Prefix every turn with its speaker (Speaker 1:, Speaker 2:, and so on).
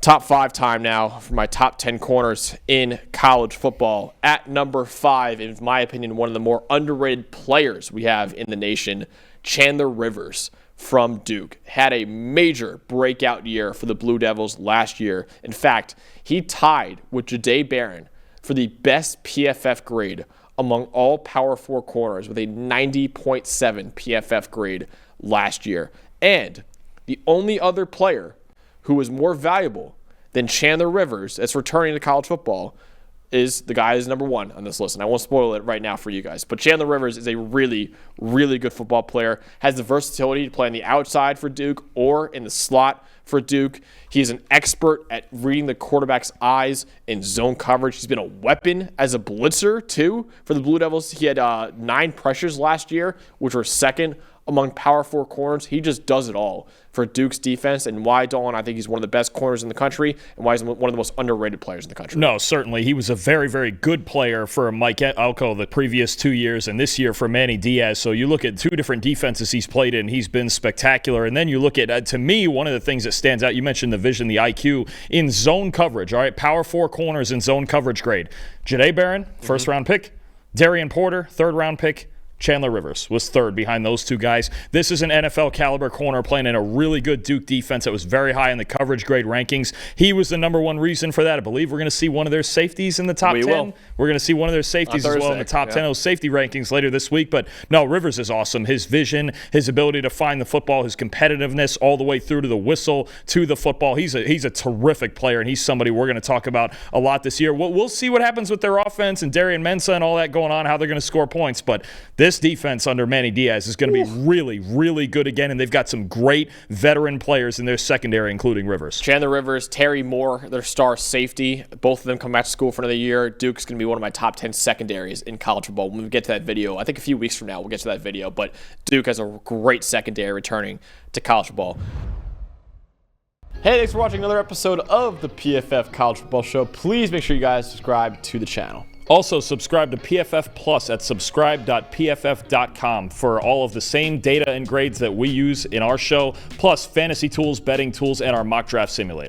Speaker 1: Top 5 time now for my top 10 corners in college football. At number 5, in my opinion, one of the more underrated players we have in the nation, Chandler Rivers from Duke. Had a major breakout year for the Blue Devils last year. In fact, he tied with Jahdae Barron for the best PFF grade among all Power 4 corners with a 90.7 PFF grade last year. And the only other player who is more valuable than Chandler Rivers that's returning to college football is the guy who's number 1 on this list. And I won't spoil it right now for you guys. But Chandler Rivers is a really, really good football player. Has the versatility to play on the outside for Duke or in the slot for Duke. He's an expert at reading the quarterback's eyes in zone coverage. He's been a weapon as a blitzer, too, for the Blue Devils. He had 9 pressures last year, which were second among Power 4 corners. He just does it all for Duke's defense, and why, Dalton, I think he's one of the best corners in the country, and why he's one of the most underrated players in the country.
Speaker 2: No, certainly. He was a very, very good player for Mike Elko the previous 2 years, and this year for Manny Diaz. So you look at 2 different defenses he's played in, he's been spectacular. And then you look at, to me, one of the things that stands out, you mentioned the vision, the IQ, in zone coverage, all right? Power 4 corners in zone coverage grade. Jahdae Barron, first-round pick. Darian Porter, third-round pick. Chandler Rivers was third behind those 2 guys. This is an NFL caliber corner playing in a really good Duke defense that was very high in the coverage grade rankings. He was the number 1 reason for that. I believe we're going to see one of their safeties in the top 10. We're going to see one of their safeties as well in the top 10 of those safety rankings later this week. But no, Rivers is awesome. His vision, his ability to find the football, his competitiveness all the way through to the whistle, to the football. He's a terrific player, and he's somebody we're going to talk about a lot this year. We'll see what happens with their offense and Darian Mensah and all that going on, how they're going to score points. But this defense under Manny Diaz is going to be really, really good again, and they've got some great veteran players in their secondary, including Rivers.
Speaker 1: Chandler Rivers, Terry Moore, their star safety. Both of them come back to school for another year. Duke's going to be one of my top 10 secondaries in college football. When we get to that video, I think a few weeks from now we'll get to that video, but Duke has a great secondary returning to college football. Hey, thanks for watching another episode of the PFF College Football Show. Please make sure you guys subscribe to the channel.
Speaker 2: Also, subscribe to PFF Plus at subscribe.pff.com for all of the same data and grades that we use in our show, plus fantasy tools, betting tools, and our mock draft simulator.